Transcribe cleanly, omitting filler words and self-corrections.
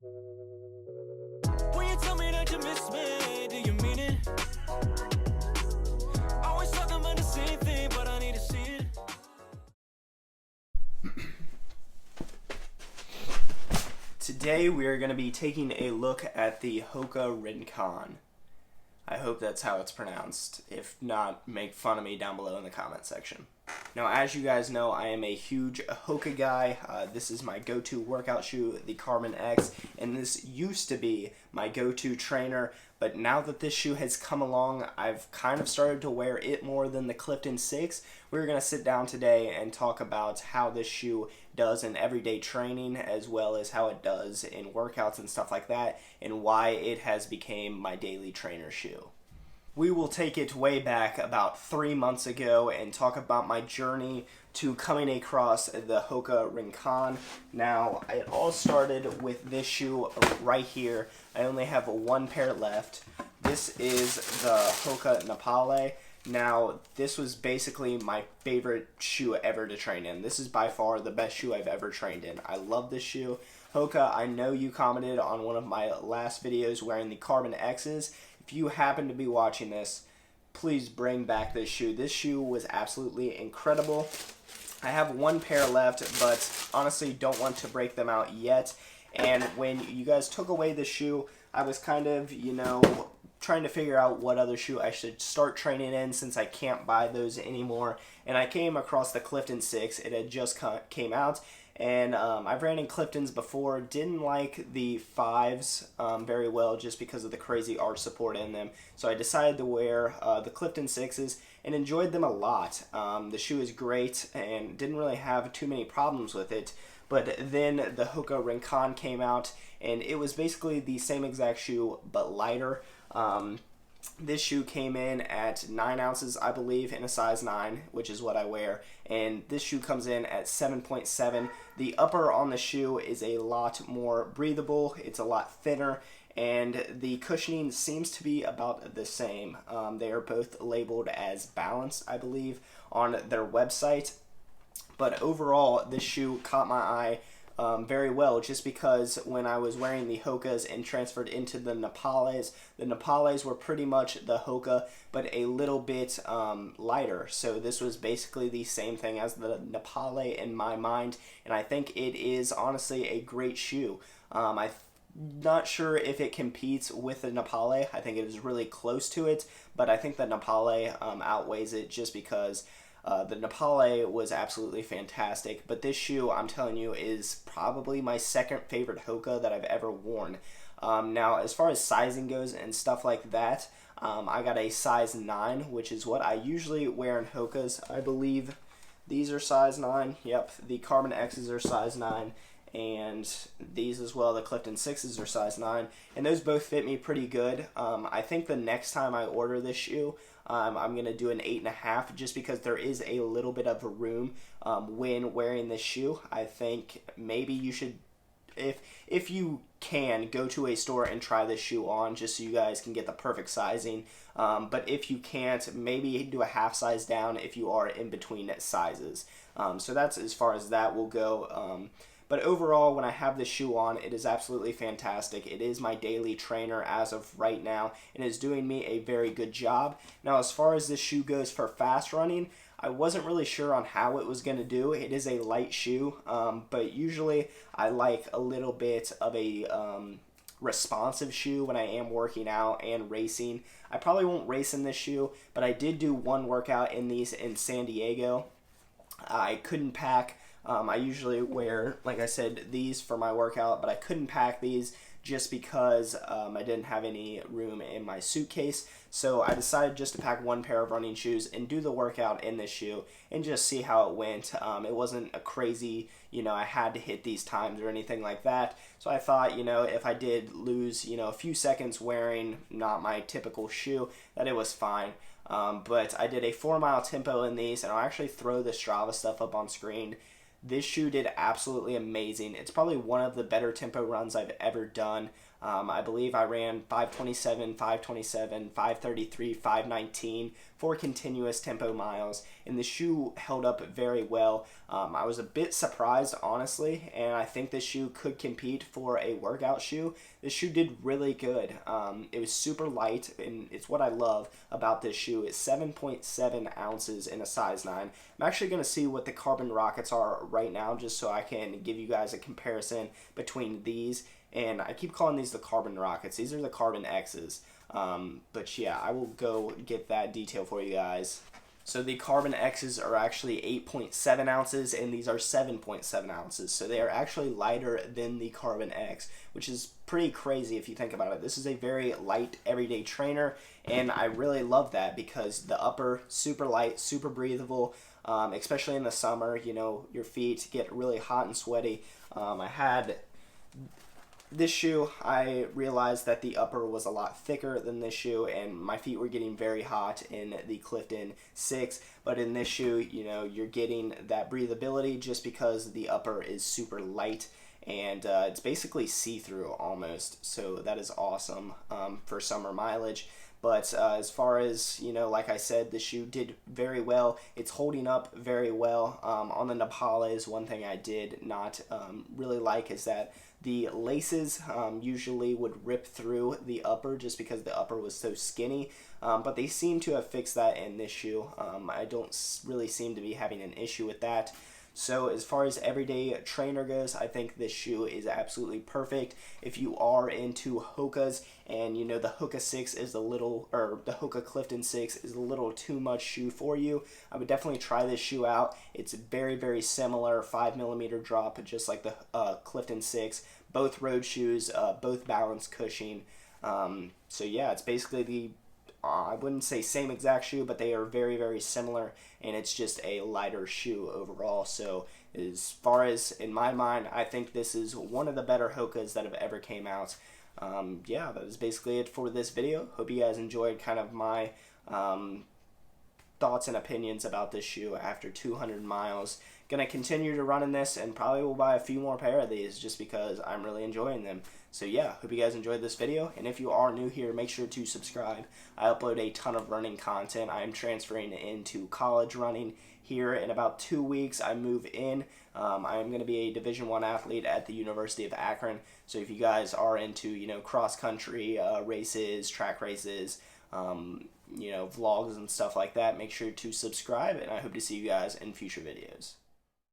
When you tell me that you miss me, do you mean it? Always talking about the same thing, but I need to see it. Today we are going to be taking a look at the Hoka Rincon. I hope that's how it's pronounced. If not, make fun of me down below in the comment section. Now, as you guys know, I am a huge Hoka guy. This is my go-to workout shoe, the Carbon X, and this used to be my go-to trainer, but now that this shoe has come along, I've kind of started to wear it more than the Clifton 6. We're going to sit down today and talk about how this shoe does in everyday training, as well as how it does in workouts and stuff like that, and why it has become my daily trainer shoe. We will take it way back about 3 months ago and talk about my journey to coming across the Hoka Rincon. Now, it all started with this shoe right here. I only have one pair left. This is the Hoka Napale. Now, this was basically my favorite shoe ever to train in. This is by far the best shoe I've ever trained in. I love this shoe. Hoka, I know you commented on one of my last videos wearing the Carbon X's. If you happen to be watching this, please bring back this shoe. This shoe was absolutely incredible. I have one pair left, but honestly don't want to break them out yet. And when you guys took away the shoe, I was kind of, trying to figure out what other shoe I should start training in since I can't buy those anymore. And I came across the Clifton 6. It had just came out. And I've ran in Cliftons before, didn't like the 5s very well just because of the crazy arch support in them. So I decided to wear the Clifton 6s and enjoyed them a lot. The shoe is great and didn't really have too many problems with it. But then the Hoka Rincon came out and it was basically the same exact shoe but lighter. This shoe came in at 9 ounces, I believe, in a size 9, which is what I wear. And this shoe comes in at 7.7. The upper on the shoe is a lot more breathable. It's a lot thinner. And the cushioning seems to be about the same. They are both labeled as balanced, I believe, on their website. But overall, this shoe caught my eye very well, just because when I was wearing the Hokas and transferred into the Napales were pretty much the Hoka, but a little bit lighter. So this was basically the same thing as the Napale in my mind, and I think it is honestly a great shoe. I'm not sure if it competes with the Napale. I think it is really close to it, but I think the Napale outweighs it just because the Napale was absolutely fantastic, but this shoe, I'm telling you, is probably my second favorite Hoka that I've ever worn. Now, as far as sizing goes and stuff like that, I got a size 9, which is what I usually wear in Hokas. I believe these are size 9. Yep, the Carbon X's are size 9. And these as well, the Clifton 6s are size 9, and those both fit me pretty good. I think the next time I order this shoe, I'm going to do an 8.5 just because there is a little bit of room when wearing this shoe. I think maybe you should, if you can, go to a store and try this shoe on just so you guys can get the perfect sizing. But if you can't, maybe do a half size down if you are in between sizes. So that's as far as that will go. But overall, when I have this shoe on, it is absolutely fantastic. It is my daily trainer as of right now, and is doing me a very good job. Now, as far as this shoe goes for fast running, I wasn't really sure on how it was going to do. It is a light shoe, but usually I like a little bit of a responsive shoe when I am working out and racing. I probably won't race in this shoe, but I did do one workout in these in San Diego. I couldn't pack. I usually wear, like I said, these for my workout, but I couldn't pack these just because I didn't have any room in my suitcase. So I decided just to pack one pair of running shoes and do the workout in this shoe and just see how it went. It wasn't a crazy, I had to hit these times or anything like that. So I thought, if I did lose, a few seconds wearing not my typical shoe, that it was fine. But I did a 4-mile tempo in these, and I'll actually throw the Strava stuff up on screen. This shoe did absolutely amazing. It's probably one of the better tempo runs I've ever done. I believe I ran 527, 527, 533, 519 for continuous tempo miles, and the shoe held up very well. I was a bit surprised, honestly, and I think this shoe could compete for a workout shoe. This shoe did really good. It was super light, and it's what I love about this shoe. It's 7.7 ounces in a size 9. I'm actually going to see what the Carbon Rockets are right now, just so I can give you guys a comparison between these. And I keep calling these the Carbon Rockets. These are the Carbon X's. But yeah, I will go get that detail for you guys. So the Carbon X's are actually 8.7 ounces, and these are 7.7 ounces. So they are actually lighter than the Carbon X, which is pretty crazy if you think about it. This is a very light everyday trainer, and I really love that because the upper, super light, super breathable, especially in the summer. You know, your feet get really hot and sweaty. I had this shoe, I realized that the upper was a lot thicker than this shoe, and my feet were getting very hot in the Clifton 6. But in this shoe, you know, you're getting that breathability just because the upper is super light, and it's basically see-through almost. So that is awesome for summer mileage. But as far as, you know, like I said, the shoe did very well. It's holding up very well. On the Nepales, one thing I did not really like is that the laces usually would rip through the upper just because the upper was so skinny. But they seem to have fixed that in this shoe. I don't really seem to be having an issue with that. So as far as everyday trainer goes, I think this shoe is absolutely perfect. If you are into Hokas and you know the Hoka 6 is a little, or the Hoka Clifton 6 is a little too much shoe for you, I would definitely try this shoe out. It's very, very similar, 5mm drop, just like the Clifton 6. Both road shoes, both balance cushioning. So yeah, it's basically the I wouldn't say same exact shoe, but they are very, very similar, and it's just a lighter shoe overall. So as far as, in my mind, I think this is one of the better Hokas that have ever came out. Yeah, that is basically it for this video. Hope you guys enjoyed kind of my thoughts and opinions about this shoe after 200 miles. Gonna continue to run in this, and probably will buy a few more pair of these just because I'm really enjoying them. So yeah, hope you guys enjoyed this video, and if you are new here, make sure to subscribe. I upload a ton of running content. I am transferring into college running here in about 2 weeks. I move in. I am going to be a Division I athlete at the University of Akron. So if you guys are into, you know, cross country races, track races, you know, vlogs and stuff like that, make sure to subscribe, and I hope to see you guys in future videos.